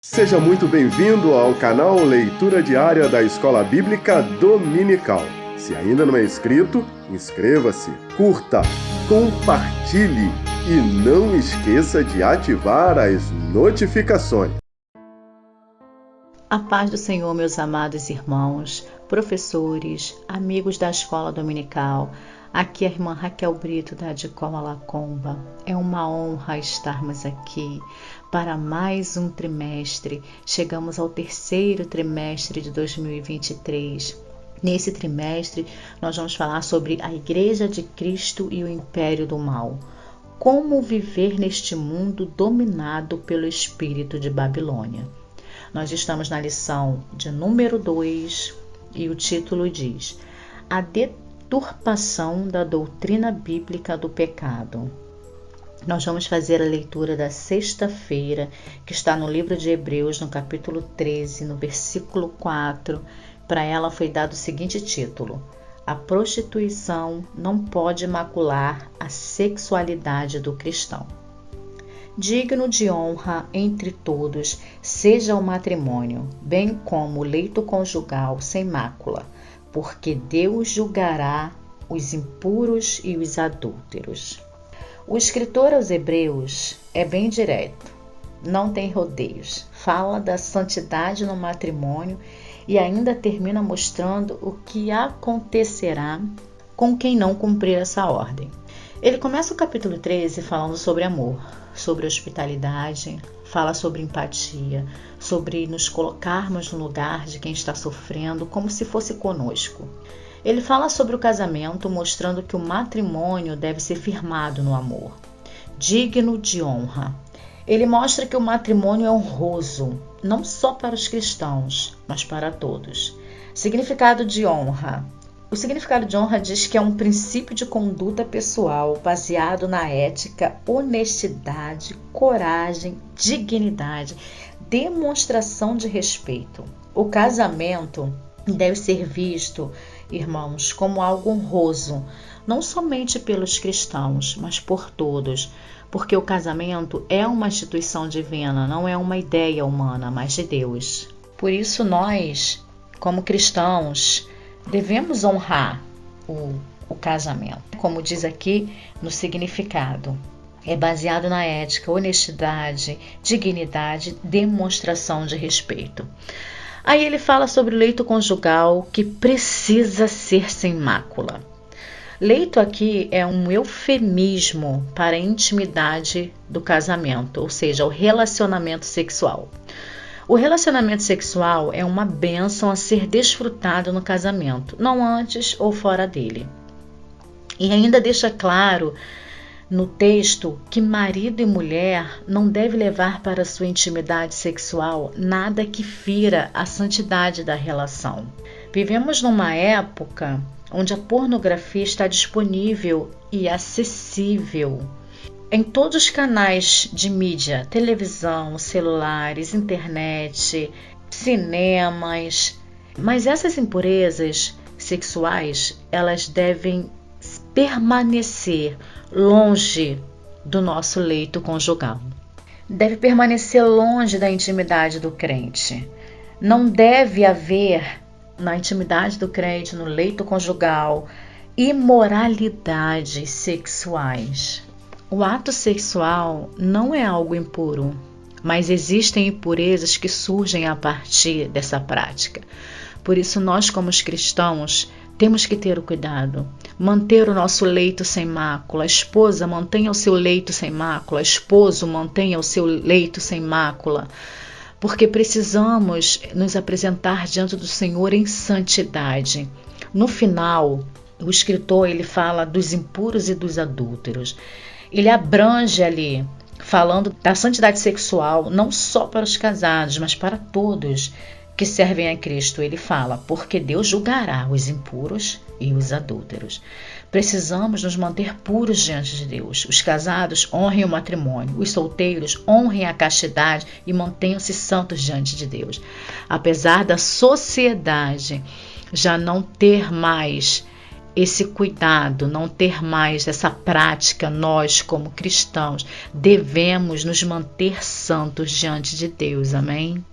Seja muito bem-vindo ao canal Leitura Diária da Escola Bíblica Dominical. Se ainda não é inscrito, inscreva-se, curta, compartilhe e não esqueça de ativar as notificações. A paz do Senhor, meus amados irmãos, professores, amigos da Escola Dominical. Aqui é a irmã Raquel Brito da Dicola Lacomba. É uma honra estarmos aqui para mais um trimestre. Chegamos ao terceiro trimestre de 2023. Nesse trimestre, nós vamos falar sobre a Igreja de Cristo e o Império do Mal. Como viver neste mundo dominado pelo espírito de Babilônia. Nós estamos na lição de número 2 e o título diz: A deturpação da doutrina bíblica do pecado. Nós vamos fazer a leitura da sexta-feira, que está no livro de Hebreus, no capítulo 13, no versículo 4. Para ela foi dado o seguinte título: A prostituição não pode macular a sexualidade do cristão. Digno de honra entre todos seja o matrimônio, bem como o leito conjugal sem mácula, porque Deus julgará os impuros e os adúlteros. O escritor aos Hebreus é bem direto, não tem rodeios, fala da santidade no matrimônio e ainda termina mostrando o que acontecerá com quem não cumprir essa ordem. Ele começa o capítulo 13 falando sobre amor, sobre hospitalidade, fala sobre empatia, sobre nos colocarmos no lugar de quem está sofrendo como se fosse conosco. Ele fala sobre o casamento, mostrando que o matrimônio deve ser firmado no amor, digno de honra. Ele mostra que o matrimônio é honroso, não só para os cristãos, mas para todos. Significado de honra. O significado de honra diz que é um princípio de conduta pessoal baseado na ética, honestidade, coragem, dignidade, demonstração de respeito. O casamento deve ser visto, irmãos, como algo honroso, não somente pelos cristãos, mas por todos, porque o casamento é uma instituição divina, não é uma ideia humana, mas de Deus. Por isso nós, como cristãos, devemos honrar o casamento. Como diz aqui no significado, é baseado na ética, honestidade, dignidade, demonstração de respeito. Aí ele fala sobre o leito conjugal que precisa ser sem mácula. Leito aqui é um eufemismo para a intimidade do casamento, ou seja, o relacionamento sexual. O relacionamento sexual é uma bênção a ser desfrutado no casamento, não antes ou fora dele. E ainda deixa claro no texto que marido e mulher não devem levar para sua intimidade sexual nada que fira a santidade da relação. Vivemos numa época onde a pornografia está disponível e acessível em todos os canais de mídia, televisão, celulares, internet, cinemas. Mas essas impurezas sexuais, elas devem permanecer longe do nosso leito conjugal. Deve permanecer longe da intimidade do crente. Não deve haver na intimidade do crente, no leito conjugal, imoralidades sexuais. O ato sexual não é algo impuro, mas existem impurezas que surgem a partir dessa prática. Por isso nós, como os cristãos, temos que ter o cuidado, manter o nosso leito sem mácula. A esposa mantenha o seu leito sem mácula, esposo mantenha o seu leito sem mácula, porque precisamos nos apresentar diante do Senhor em santidade. No final, o escritor ele fala dos impuros e dos adúlteros. Ele abrange ali, falando da santidade sexual, não só para os casados, mas para todos que servem a Cristo. Ele fala, porque Deus julgará os impuros e os adúlteros. Precisamos nos manter puros diante de Deus. Os casados honrem o matrimônio, os solteiros honrem a castidade e mantenham-se santos diante de Deus. Apesar da sociedade já não ter mais esse cuidado, não ter mais essa prática, nós como cristãos devemos nos manter santos diante de Deus, amém?